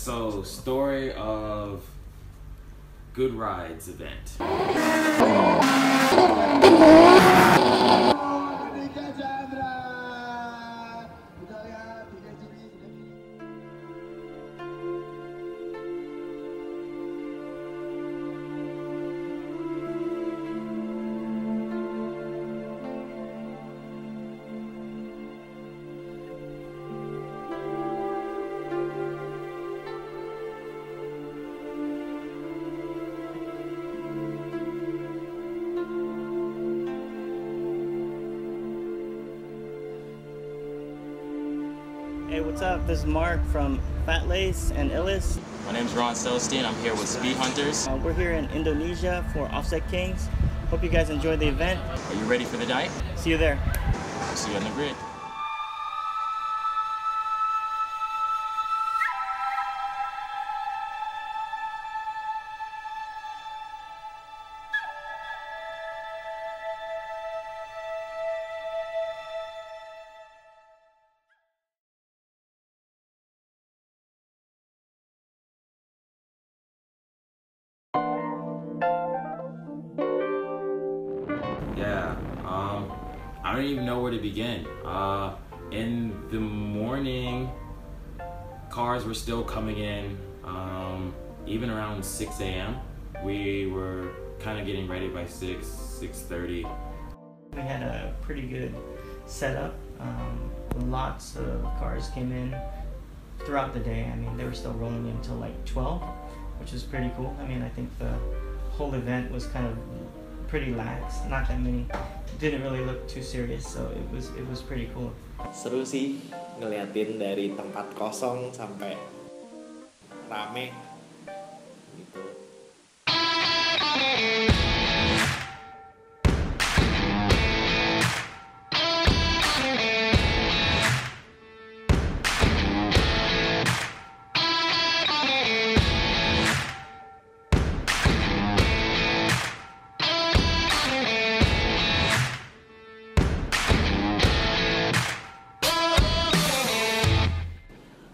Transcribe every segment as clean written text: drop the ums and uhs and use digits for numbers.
So, story of Good Rides event. Hey, what's up? This is Mark from Fat Lace and Illis. My name's Ron Celestine. I'm here with Speed Hunters. We're here in Indonesia for Offset Kings. Hope you guys enjoy the event. Are you ready for the night? See you there. I'll see you on the grid. Yeah, I don't even know where to begin. In the morning, cars were still coming in, even around 6 a.m. We were kind of getting ready by 6:30. We had a pretty good setup. Lots of cars came in throughout the day. I mean, they were still rolling in until like 12, which is pretty cool. I mean, I think the whole event was kind of pretty lax, not that many. Didn't really look too serious, so it was pretty cool. Seru sih ngeliatin dari tempat kosong sampai rame gitu.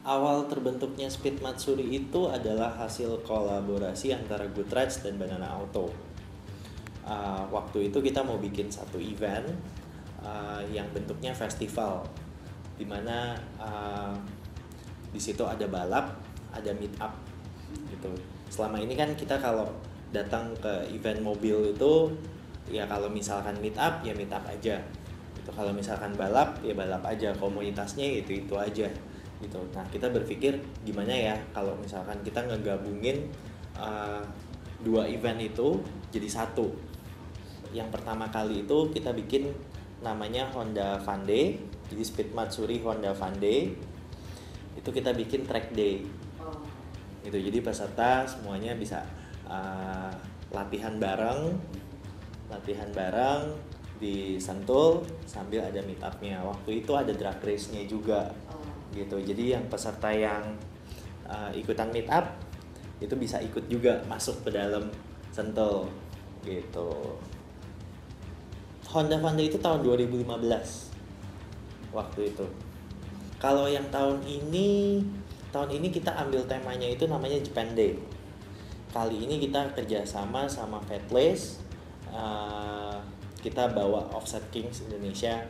Awal terbentuknya Speed Matsuri itu adalah hasil kolaborasi antara Good Rides dan Banana Auto. Waktu itu kita mau bikin satu event yang bentuknya festival, dimana di situ ada balap, ada meet up gitu. Selama ini kan kita kalau datang ke event mobil itu ya kalau misalkan meet up ya meet up aja. Gitu. Kalau misalkan balap ya balap aja, komunitasnya itu aja. Gitu. Nah, kita berpikir gimana ya kalau misalkan kita ngegabungin dua event itu jadi satu. Yang pertama kali itu kita bikin namanya Honda Fun Day, jadi Speed Matsuri Honda Fun Day. Itu kita bikin track day. Gitu. Jadi peserta semuanya bisa latihan bareng di Sentul sambil ada meet up-nya. Waktu itu ada drag race-nya juga. Gitu. Jadi yang peserta yang ikutan meet up itu bisa ikut juga masuk ke dalam Sentul gitu. Honda Fun Day itu tahun 2015 waktu itu. Kalau yang tahun ini kita ambil temanya itu namanya Japan Day. Kali ini kita kerjasama sama Fat Lace, kita bawa Offset Kings Indonesia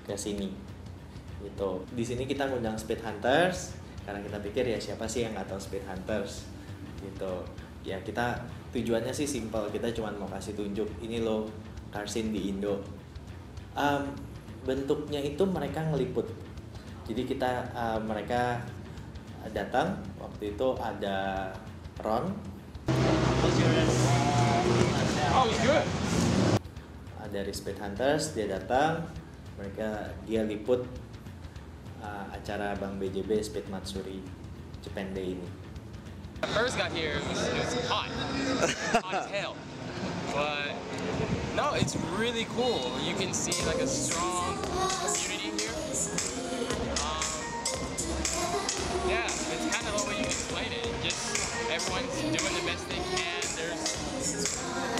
ke sini. Gitu. Di sini kita ngundang Speed Hunters karena kita pikir ya siapa sih yang nggak tahu Speed Hunters gitu. Ya kita tujuannya sih simple, kita cuma mau kasih tunjuk ini loh car scene di Indo. Bentuknya itu mereka ngeliput. Jadi mereka datang waktu itu ada Ron. Dari Speed Hunters dia datang, dia liput acara Bang BJB Speed Matsuri Japan Day ini. When I first got here, it was hot. Hot as hell. But no, it's really cool. You can see like a strong community here. Yeah, it's kind of the way you explain it. Just everyone's doing the best they can.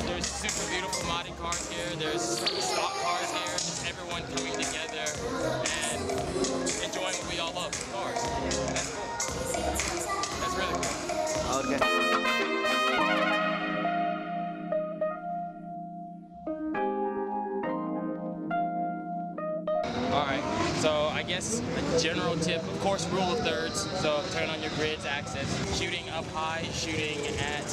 There's super beautiful modded cars here. There's stock cars here. Just everyone coming together and enjoying what we all love, cars. That's cool. That's really keluarga. Alright, so I guess a general tip, of course, rule of thirds. So turn on your grids axis. Shooting up high, shooting at,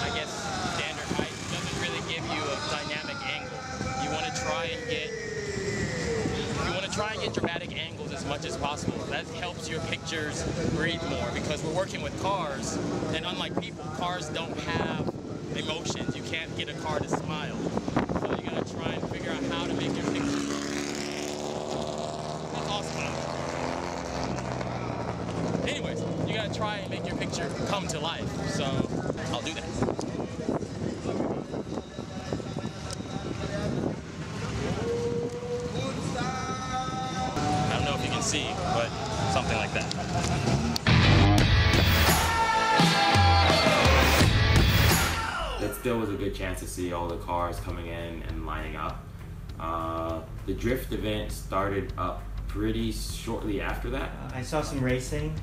I guess, standard height doesn't really give you a dynamic angle. You want to try and get dramatic angles as much as possible. That helps your pictures breathe more because we're working with cars, and unlike people, cars don't have emotions. You can't get a car to smile. So you gotta try and figure out how to make your picture. That's awesome. Anyways, you gotta try and make your picture come to life. So I'll do that. I don't know if you can see, but something like that. That still was a good chance to see all the cars coming in and lining up. The drift event started up pretty shortly after that. I saw some racing.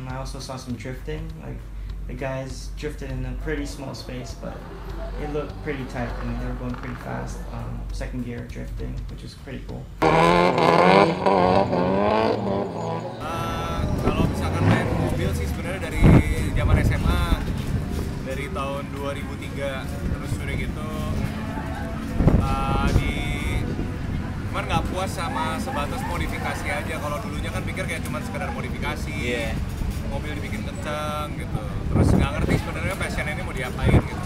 I also saw some drifting. Like the guys drifted in a pretty small space, but it looked pretty tight. I mean, they were going pretty fast. Second gear drifting, which is pretty cool. Kalau misalkan main mobil sih sebenarnya dari zaman SMA, dari tahun 2003, terus udah gitu cuman nggak puas sama sebatas modifikasi aja. Kalau dulunya kan pikir kayak cuma sekedar modifikasi, mobil dibikin kencang gitu, terus nggak ngerti sebenarnya passion ini mau diapain gitu.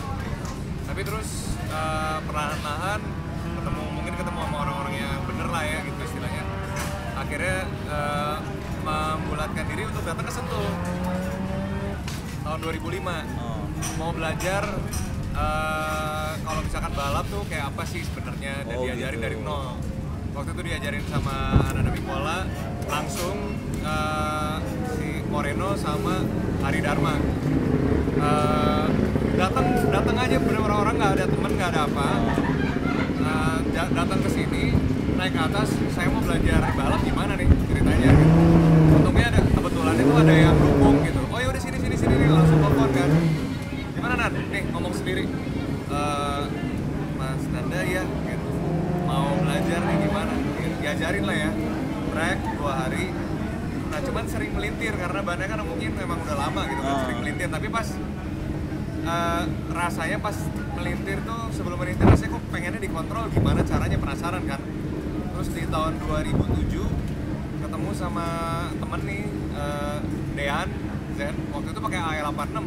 Tapi terus perlahan-lahan ketemu sama orang-orang yang bener lah ya gitu istilahnya. Akhirnya membulatkan diri untuk datang ke Sentul tahun 2005. Mau belajar kalau misalkan balap tuh kayak apa sih sebenarnya, dan diajarin dari nol. Waktu itu diajarin sama anak-anak Mikola, langsung si Moreno sama Hari Dharma. Datang aja, bener orang nggak ada temen, nggak ada apa. Datang ke sini, naik ke atas, saya mau belajar balap gimana nih ceritanya gitu. Untungnya ada, kebetulan itu ada yang dukung gitu. Oh ya udah sini nih, langsung telepon kan. Gimana Nan? Nih ngomong sendiri. Mas Nanda ya gitu. Mau belajar nih gimana? Diajarin lah ya. Track 2 hari. Nah cuman sering melintir karena bannya kan mungkin memang udah lama gitu kan, sering melintir. Tapi pas rasanya pas melintir tuh, sebelum melintir rasanya kok pengennya dikontrol gimana caranya, penasaran kan. Terus di tahun 2007 ketemu sama temen nih, Dean Zen, waktu itu pakai AE86,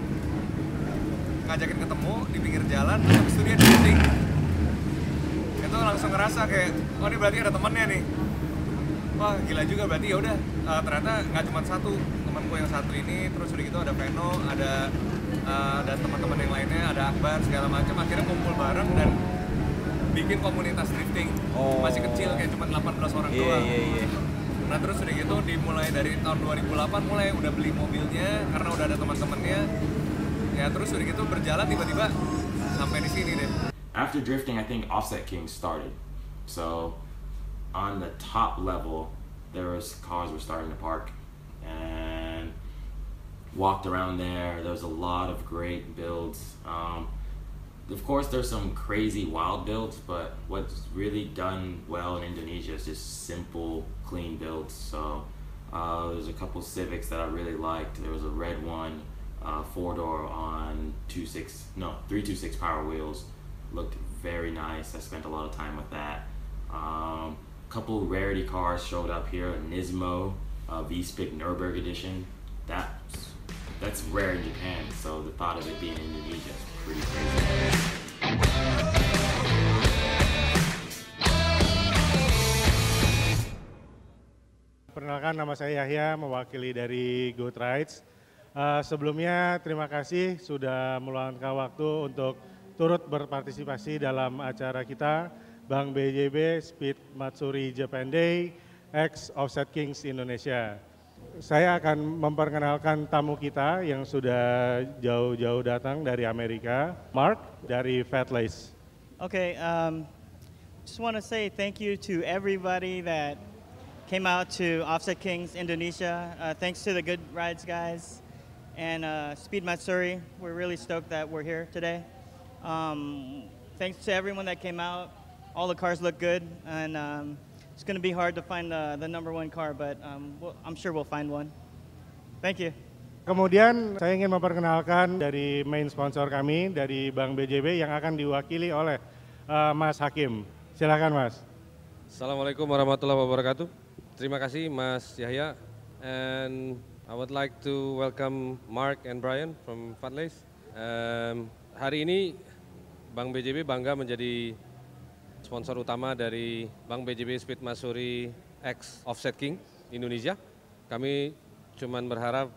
ngajakin ketemu di pinggir jalan, terus habis itu dia drifting. Itu langsung ngerasa kayak, oh ini berarti ada temennya nih. Wah gila juga, berarti ya udah ternyata nggak cuma satu temanku yang satu ini, terus udah gitu ada Veno, dan teman-teman yang lainnya, ada Akbar segala macam. Akhirnya kumpul bareng dan bikin komunitas drifting. Masih kecil kayak cuma 18 orang doang. Nah terus udah gitu dimulai dari tahun 2008 mulai udah beli mobilnya karena udah ada teman-temannya. Ya terus udah gitu berjalan tiba-tiba sampai di sini deh. After drifting, I think Offset Kings started. So on the top level, there was cars were starting to park, and walked around there. There was a lot of great builds. Of course, there's some crazy wild builds, but what's really done well in Indonesia is just simple, clean builds. So there's a couple Civics that I really liked. There was a red one, 4-door on 326 power wheels. Looked very nice. I spent a lot of time with that. Couple rarity cars showed up here. Nismo V-Spic Nürburgring edition. That's rare in Japan, so the thought of it being in Indonesia is pretty crazy. Perkenalkan, nama saya Yahya, mewakili dari Go Rides. Sebelumnya terima kasih sudah meluangkan waktu untuk turut berpartisipasi dalam acara kita, Bank BJB Speed Matsuri Japan Day X Offset Kings Indonesia. Saya akan memperkenalkan tamu kita yang sudah jauh-jauh datang dari Amerika, Mark dari Fat Lace. Okay, just want to say thank you to everybody that came out to Offset Kings Indonesia. Thanks to the Good Rides guys. and Speed Matsuri. We're really stoked that we're here today. Thanks to everyone that came out. All the cars look good, and it's going to be hard to find the number one car, but I'm sure we'll find one. Thank you. Kemudian saya ingin memperkenalkan dari main sponsor kami, dari Bank BJB yang akan diwakili oleh Mas Hakim. Silakan Mas. Assalamualaikum warahmatullahi wabarakatuh. Terima kasih Mas Yahya. And I would like to welcome Mark and Brian from Fatlace. Hari ini Bank BJB bangga menjadi sponsor utama dari Bank BJB Speed Matsuri X Offset King Indonesia. Kami cuman berharap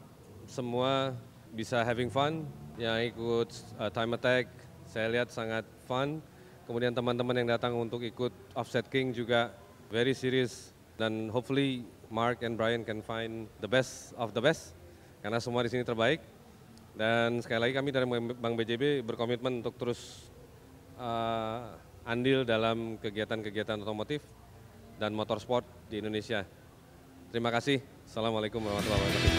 semua bisa having fun, yang ikut time attack, saya lihat sangat fun. Kemudian teman-teman yang datang untuk ikut Offset King juga very serious, dan hopefully Mark and Brian can find the best of the best, karena semua di sini terbaik. Dan sekali lagi kami dari Bank BJB berkomitmen untuk terus andil dalam kegiatan-kegiatan otomotif dan motorsport di Indonesia. Terima kasih. Assalamualaikum warahmatullahi wabarakatuh.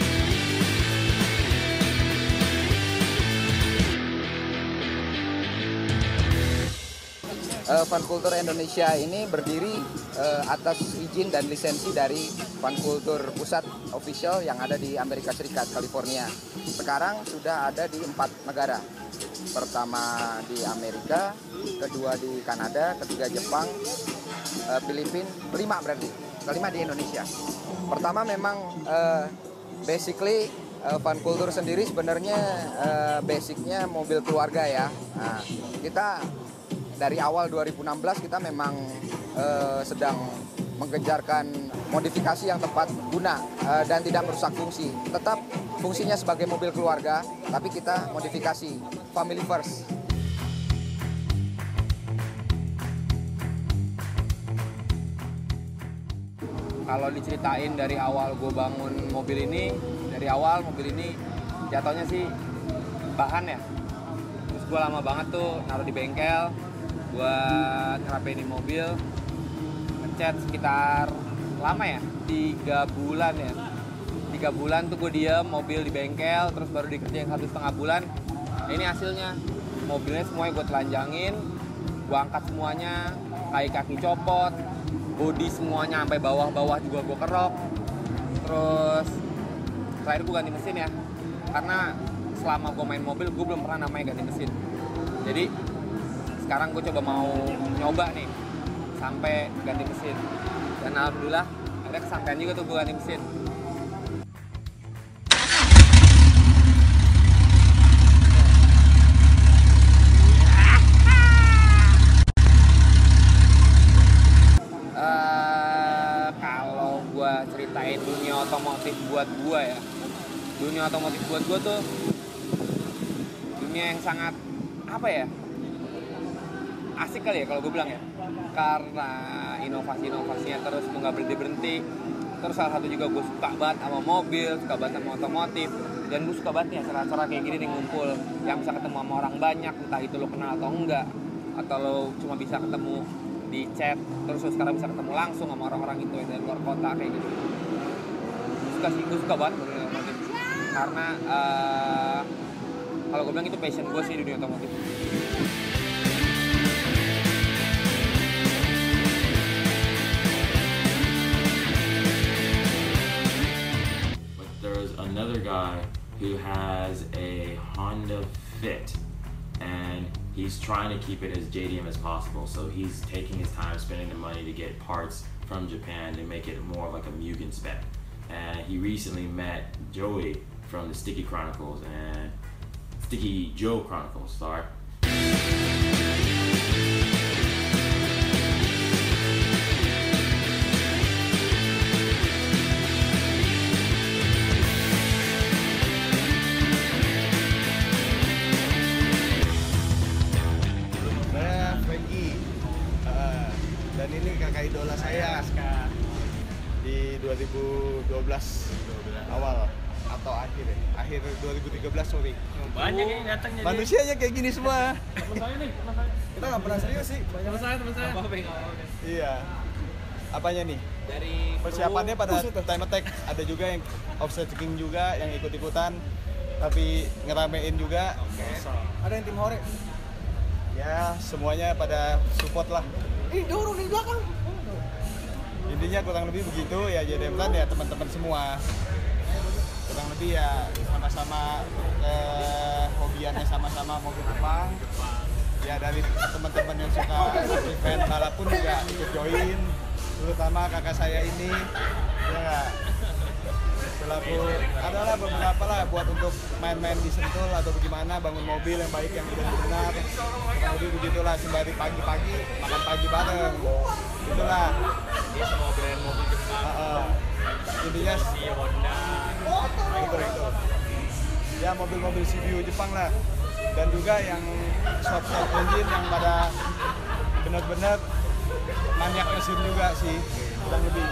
Funkultur Indonesia ini berdiri atas izin dan lisensi dari Funkultur Pusat Official yang ada di Amerika Serikat, California. Sekarang sudah ada di 4 negara. Pertama di Amerika, kedua di Kanada, ketiga Jepang, Filipina, 5 berarti. Kelima di Indonesia. Pertama memang basically Funkultur sendiri sebenarnya basicnya mobil keluarga ya. Nah, kita dari awal 2016 kita memang sedang mengejarkan modifikasi yang tepat guna dan tidak merusak fungsi. Tetap fungsinya sebagai mobil keluarga, tapi kita modifikasi family first. Kalau diceritain dari awal gue bangun mobil ini, dari awal mobil ini jatuhnya sih bahan ya. Terus gue lama banget tuh naruh di bengkel, buat ngerapein mobil, ngecat sekitar lama ya, 3 bulan ya. 3 bulan tuh gue diem mobil di bengkel, terus baru dikerjain 1,5 bulan. Nah, ini hasilnya, mobilnya semuanya gue telanjangin, gue angkat semuanya, kaki copot, bodi semuanya sampai bawah-bawah juga gue kerok. Terus terakhir gue ganti mesin ya, karena selama gue main mobil gue belum pernah namanya ganti mesin. Jadi sekarang gue coba mau nyoba nih sampai ganti mesin, dan alhamdulillah ada kesampaian juga tuh gue ganti mesin. Kalau gue ceritain dunia otomotif buat gue ya, dunia otomotif buat gue tuh dunia yang sangat apa ya, asik kali ya kalau gue bilang ya, karena inovasinya terus tuh nggak berhenti. Terus salah satu juga gue suka banget sama mobil, suka banget sama otomotif, dan gue suka banget ya acara-acara kayak gini nih, ngumpul yang bisa ketemu sama orang banyak, entah itu lo kenal atau enggak, atau lo cuma bisa ketemu di chat, terus lo sekarang bisa ketemu langsung sama orang-orang itu yang dari luar kota kayak gitu. Gue suka banget dunia otomotif, karena kalau gue bilang itu passion gue sih di dunia otomotif. Another guy who has a Honda Fit, and he's trying to keep it as JDM as possible. So he's taking his time, spending the money to get parts from Japan to make it more of like a Mugen spec. And he recently met Joey from the Sticky Chronicles and Sticky Joe Chronicles, sorry. Dan ini kakak idola saya di 2012 awal atau akhir 2013 sorry. Banyak yang datang jadi. Manusianya kayak gini semua. Teman saya nih, teman saya. Kita nggak pernah serius sih. Teman saya. Iya. Apanya nih? Dari persiapannya pada time attack, ada juga yang offset king juga yang ikut-ikutan. tapi ngeramein juga. Ada yang tim hore. Ya semuanya pada support lah. Dorong di belakang. Intinya kurang lebih begitu ya, jadi ya teman-teman semua. Kurang lebih ya sama-sama hobiannya sama-sama mobil Jepang. Ya dari teman-teman yang suka event balap pun juga ikut join, terutama kakak saya ini ya selaku adalah beberapa lah buat untuk main-main di Sentul atau bagaimana, bangun mobil yang baik yang benar, kurang lebih begitulah, sembari pagi-pagi makan pagi bareng, itulah Dia semua brand mobil Jepang. intinya Honda. itu ya mobil-mobil CBU Jepang lah, dan juga yang short engine yang pada benar-benar maniak mesin juga sih, kurang lebih.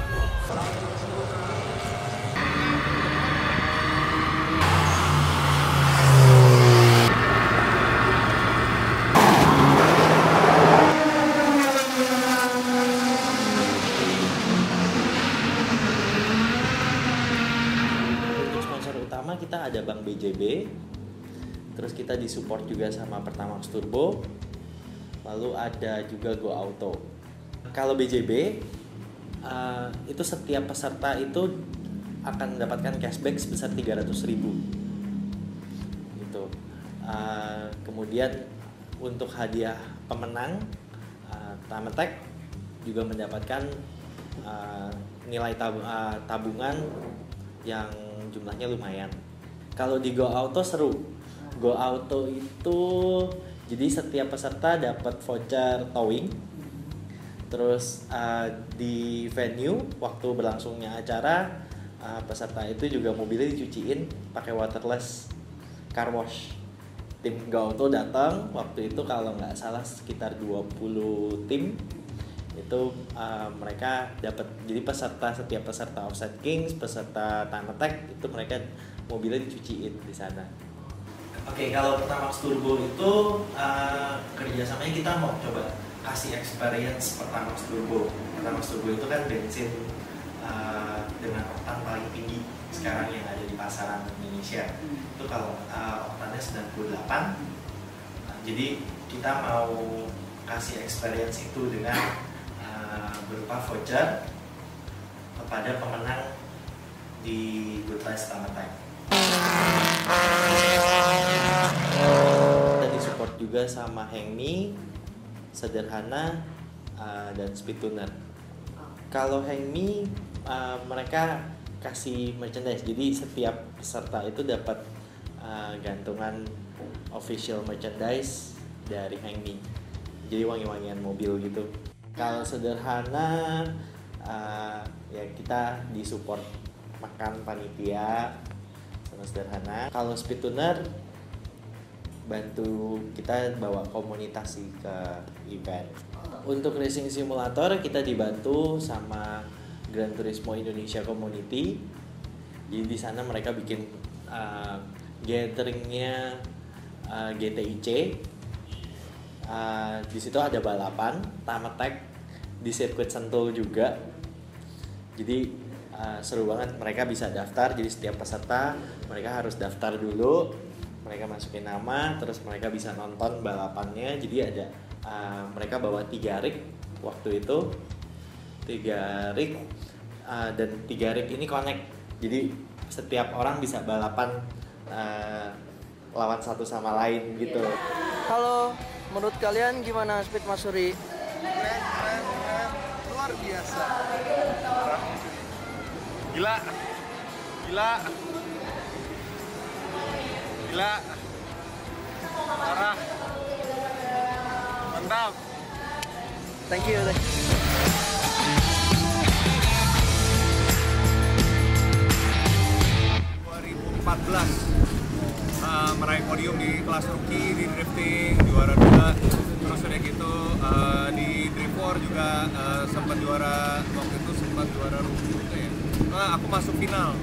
Untuk sponsor utama kita ada Bank BJB, terus kita disupport juga sama Pertamax Turbo, lalu ada juga Go Auto. Kalau BJB itu setiap peserta itu akan mendapatkan cashback sebesar 300.000 gitu. Kemudian untuk hadiah pemenang Tametek juga mendapatkan nilai tabungan yang jumlahnya lumayan. Kalau di Go Auto seru. Go Auto itu jadi setiap peserta dapat voucher towing. Terus di venue waktu berlangsungnya acara peserta itu juga mobilnya dicuciin pakai waterless car wash. Tim Go Auto datang waktu itu kalau nggak salah sekitar 20 tim itu mereka dapat, jadi setiap peserta Offset Kings, peserta Time Attack itu mereka mobilnya dicuciin di sana. Oke, kalau Pertamax Turbo itu kerjasamanya kita mau coba kasih experience Pertamax Turbo. Pertamax Turbo itu kan bensin dengan oktan paling tinggi sekarang yang ada di pasaran Indonesia. Itu kalau oktannya 98. Jadi kita mau kasih experience itu dengan berupa voucher kepada pemenang di Good Life Time Attack. Kita disupport juga sama Hengmi, Sederhana, dan Speed Tuner. Kalau Hengmi mereka kasih merchandise, jadi setiap peserta itu dapat gantungan official merchandise dari Hengmi, jadi wangi-wangian mobil gitu. Kalau Sederhana ya kita disupport makan panitia sama Sederhana. Kalau Speed Tuner bantu kita bawa komunitas ke event. Untuk racing simulator kita dibantu sama Gran Turismo Indonesia Community. Jadi di sana mereka bikin gatheringnya GTIC. Di situ ada balapan Time Attack di sirkuit Sentul juga. Jadi seru banget, mereka bisa daftar. Jadi setiap peserta mereka harus daftar dulu, mereka masukin nama, terus mereka bisa nonton balapannya. Jadi ada mereka bawa 3 rig waktu itu, 3 rig dan 3 rig ini connect. Jadi setiap orang bisa balapan lawan satu sama lain gitu. Halo, menurut kalian gimana Speed Masuri? Keren, luar biasa. Gila. Parah. Mantap. Thank you. 2014 meraih podium di kelas rookie di drifting, juara 2. Terus udah gitu di Drift War juga sempat juara, waktu itu sempat juara rookie gitu ya. Aku masuk final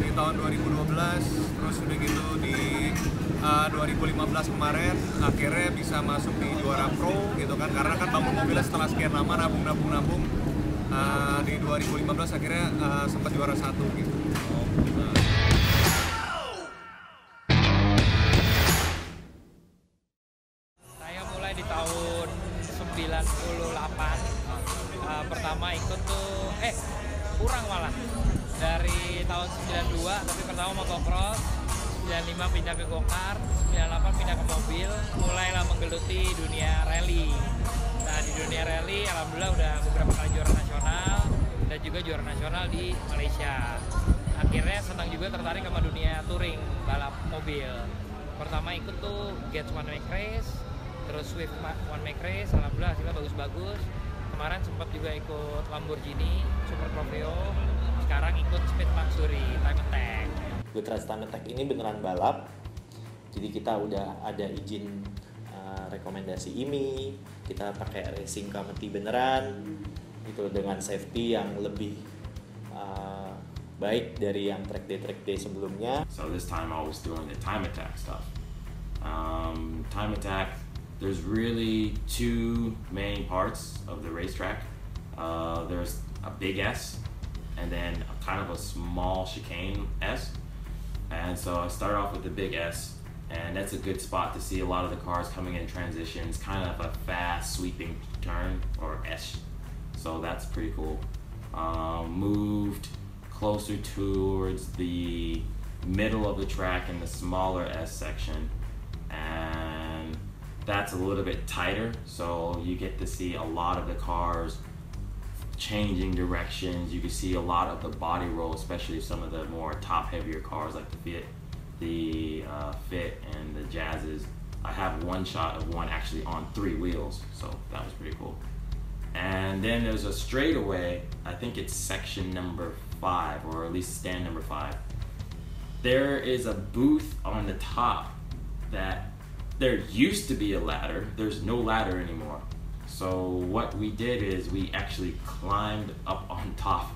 di tahun 2012. Terus udah gitu di 2015 kemarin akhirnya bisa masuk di juara pro gitu kan, karena kan bangun mobilnya setelah sekian lama nabung. Di 2015 akhirnya sempat juara 1 gitu. Pertama ikut tuh, kurang malah. Dari tahun 92, tapi pertama motocross, 95 pindah ke go-kart, 98 pindah ke mobil, mulailah menggeluti dunia rally. Nah di dunia rally, alhamdulillah udah beberapa kali juara nasional, dan juga juara nasional di Malaysia. Akhirnya senang juga tertarik sama dunia touring, balap mobil. Pertama ikut tuh Gets One Make Race, terus Swift One Make Race, alhamdulillah hasilnya bagus-bagus. Kemarin sempat juga ikut Lamborghini, Super Trofeo, sekarang ikut Speed Matsuri, Time Attack. GoTrides Time Attack ini beneran balap, jadi kita udah ada izin rekomendasi IMI, kita pakai racing committee beneran, itu dengan safety yang lebih baik dari yang track day sebelumnya. So this time I was doing the Time Attack stuff. Time Attack, there's really two main parts of the racetrack. There's a big S and then a kind of a small chicane S. And so I started off with the big S, and that's a good spot to see a lot of the cars coming in transitions, kind of a fast sweeping turn or S. So that's pretty cool. Moved closer towards the middle of the track in the smaller S section, and that's a little bit tighter, so you get to see a lot of the cars changing directions. You can see a lot of the body roll, especially some of the more top heavier cars like the Fit and the Jazzes. I have one shot of one actually on 3 wheels, so that was pretty cool. And then there's a straightaway, I think it's section number 5, or at least stand number 5. There is a booth on the top that there used to be a ladder. There's no ladder anymore. So what we did is we actually climbed up on top.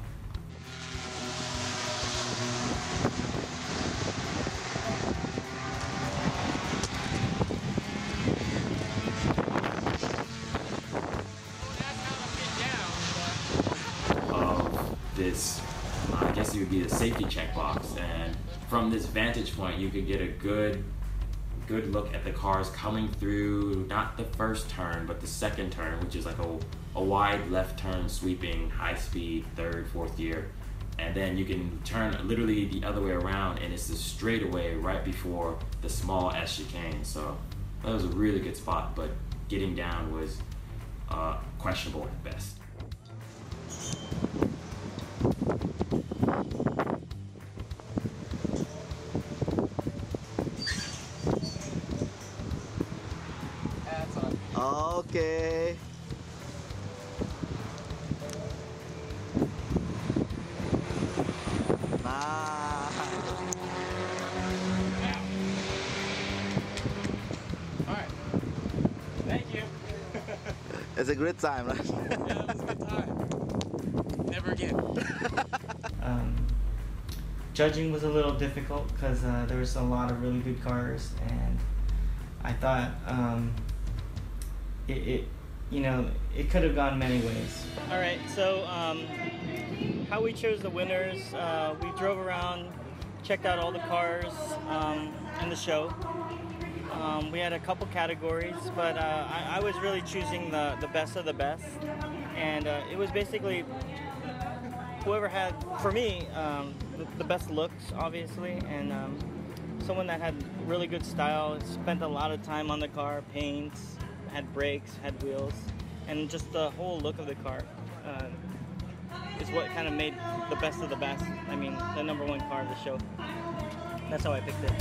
Of this, I guess it would be the safety check box, and from this vantage point you could get a good look at the cars coming through, not the first turn, but the second turn, which is like a wide left turn sweeping, high speed, 3rd, 4th gear. And then you can turn literally the other way around, and it's the straightaway right before the small S chicane. So that was a really good spot, but getting down was questionable at best. Okay. Nah. All right. Thank you. It's a great time, right? Yeah, it was a good time. Never again. Judging was a little difficult because there was a lot of really good cars, and I thought it could have gone many ways. All right, so how we chose the winners, we drove around, checked out all the cars in the show. We had a couple categories, but I was really choosing the best of the best, and it was basically whoever had, for me, the best looks, obviously, and someone that had really good style, spent a lot of time on the car, paints, had brakes, had wheels, and just the whole look of the car is what kind of made the best of the best. I mean, the #1 car of the show. That's how I picked it.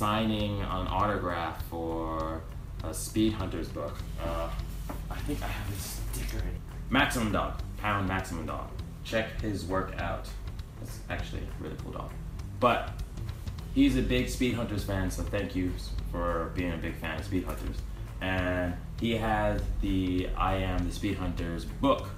Signing an autograph for a Speed Hunters book. I think I have a sticker. Maximum Dog, Pound Maximum Dog. Check his work out. It's actually a really cool dog. But he's a big Speed Hunters fan, so thank you for being a big fan of Speed Hunters. And he had the I Am the Speed Hunters book.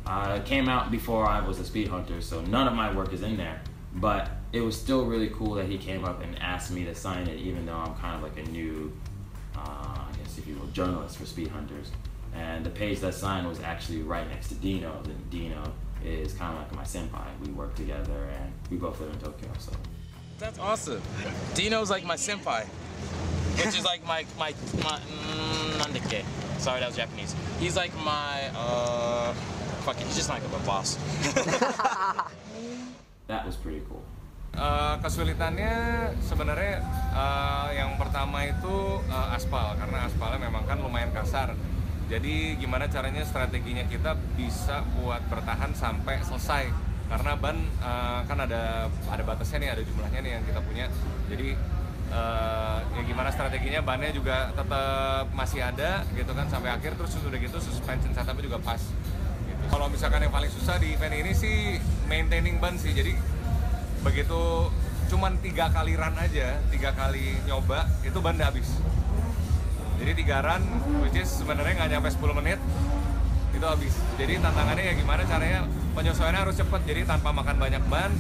It came out before I was a Speed Hunter, so none of my work is in there. But it was still really cool that he came up and asked me to sign it, even though I'm kind of like a new, I guess if you will, journalist for Speed Hunters. And the page that signed was actually right next to Dino. And Dino is kind of like my senpai. We work together and we both live in Tokyo, so. That's awesome. Dino's like my senpai, which is like my nandake. Sorry, that was Japanese. He's like my, fuck it, he's just like a boss. That was pretty cool. Kesulitannya sebenarnya yang pertama itu aspal, karena aspalnya memang kan lumayan kasar. Jadi gimana caranya strateginya kita bisa buat bertahan sampai selesai. Karena ban kan ada batasnya nih, ada jumlahnya nih yang kita punya. Jadi ya gimana strateginya, bannya juga tetap masih ada gitu kan sampai akhir, terus udah gitu suspension setupnya juga pas. Gitu. Kalau misalkan yang paling susah di event ini sih maintaining ban sih. Jadi begitu cuman 3 kali run aja, 3 kali nyoba itu ban udah habis. Jadi 3 run, which is sebenarnya nggak nyampe 10 menit itu habis. Jadi tantangannya ya gimana caranya penyesuaiannya harus cepet. Jadi tanpa makan banyak ban,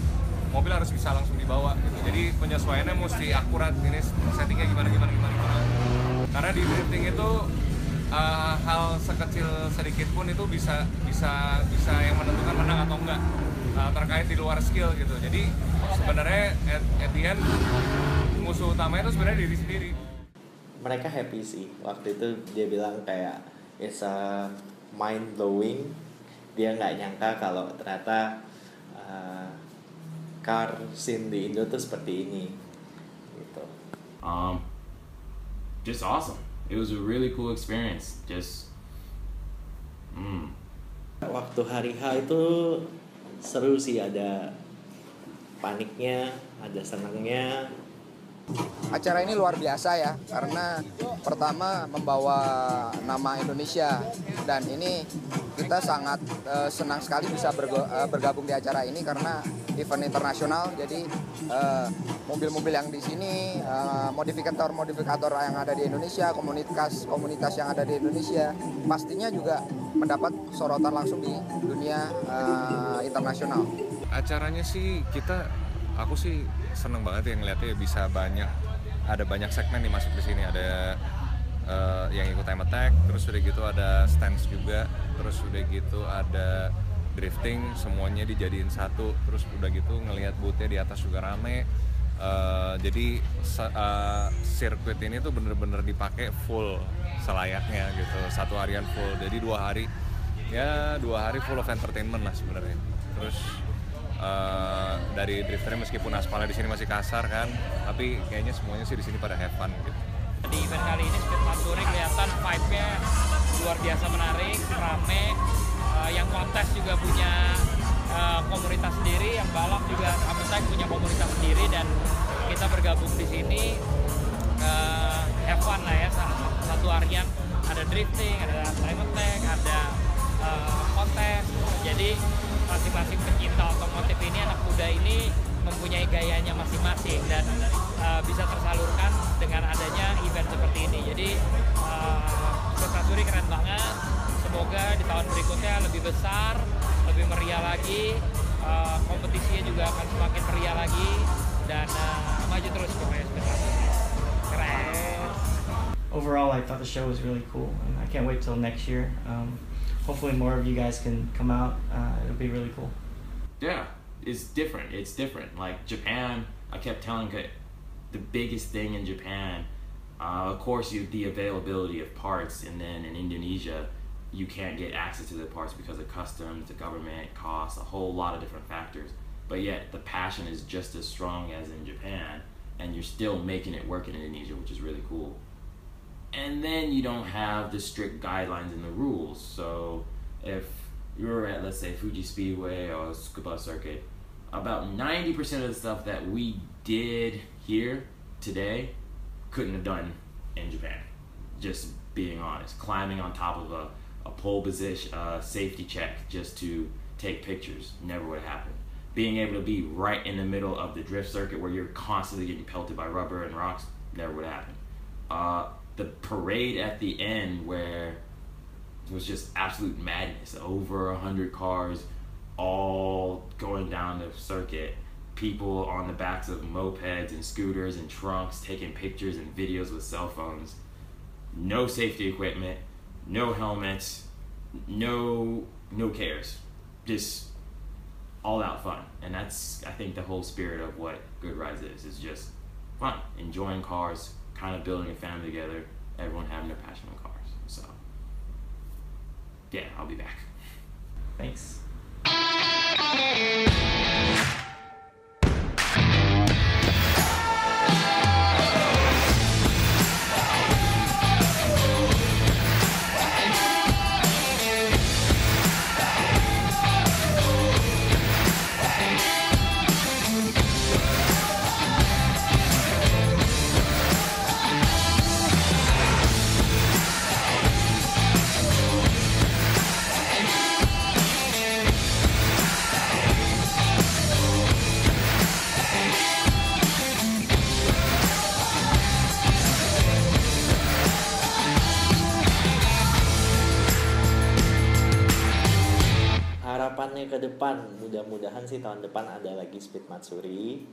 mobil harus bisa langsung dibawa gitu. Jadi penyesuaiannya mesti akurat, ini settingnya gimana. Karena di drifting itu hal sekecil sedikit pun itu bisa yang menentukan menang atau enggak, terkait di luar skill gitu. Jadi sebenarnya at the end musuh utamanya itu sebenarnya diri sendiri. Mereka happy sih waktu itu, dia bilang kayak it's a mind blowing, dia nggak nyangka kalau ternyata car scene di Indo tuh seperti ini gitu. Just awesome. It was a really cool experience. Waktu hari H itu seru sih, ada paniknya, ada senangnya. Acara ini luar biasa ya, karena pertama membawa nama Indonesia, dan ini kita sangat senang sekali bisa bergabung di acara ini karena event internasional. Jadi mobil-mobil yang di sini, modifikator yang ada di Indonesia, komunitas yang ada di Indonesia, pastinya juga mendapat sorotan langsung di dunia internasional. Acaranya sih aku sih seneng banget ya ngeliatnya, bisa ada banyak segmen nih masuk di sini. Ada yang ikut time attack, terus udah gitu ada stance juga, terus udah gitu ada drifting, semuanya dijadiin satu. Terus udah gitu ngelihat boothnya di atas juga rame. Jadi sirkuit ini tuh bener-bener dipakai full selayaknya gitu, satu harian full. Jadi 2 hari full of entertainment lah sebenarnya. Terus dari drifternya, meskipun aspalnya di sini masih kasar kan, tapi kayaknya semuanya sih di sini pada have fun gitu. Di event kali ini Speedmat Touring kelihatan vibe-nya luar biasa menarik, rame. Yang kontes juga punya komunitas sendiri, yang balap juga Ametek punya komunitas sendiri, dan kita bergabung di sini have fun lah ya. Satu harian ada drifting, ada time attack, ada kontes. Jadi masing-masing pecinta otomotif ini, anak muda ini mempunyai gayanya masing-masing dan bisa tersalurkan dengan adanya event seperti ini. Jadi Speedmat Touring keren banget. Semoga di tahun berikutnya lebih besar, lebih meriah lagi, kompetisinya juga akan semakin meriah lagi, dan maju terus pokoknya Speedmat Touring. Keren. Overall, I thought the show was really cool, and I can't wait till next year. Hopefully more of you guys can come out. It'll be really cool. Yeah, it's different. Like Japan, I kept telling you, the biggest thing in Japan, of course, the availability of parts, and then in Indonesia, you can't get access to the parts because of customs, the government, costs, a whole lot of different factors. But yet, the passion is just as strong as in Japan, and you're still making it work in Indonesia, which is really cool. And then you don't have the strict guidelines and the rules. So if you're at, let's say, Fuji Speedway or Tsukuba Circuit, about 90% of the stuff that we did here today couldn't have done in Japan. Just being honest. Climbing on top of a pole position, safety check just to take pictures, never would have happened. being able to be right in the middle of the drift circuit where you're constantly getting pelted by rubber and rocks never would happen. The parade at the end where it was just absolute madness, over 100 cars all going down the circuit, people on the backs of mopeds and scooters and trunks taking pictures and videos with cell phones, no safety equipment, no helmets, no cares, just all out fun. And that's, I think, the whole spirit of what Good Rides is just fun, enjoying cars, kind of building a family together, everyone having their passion on cars. So yeah, I'll be back. Thanks. Harapannya ke depan, mudah-mudahan sih tahun depan ada lagi Speed Matsuri.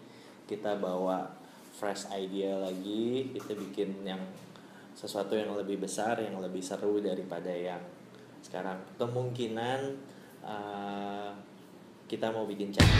Kita bawa fresh idea lagi, kita bikin yang sesuatu yang lebih besar, yang lebih seru daripada yang sekarang. Kemungkinan kita mau bikin channel.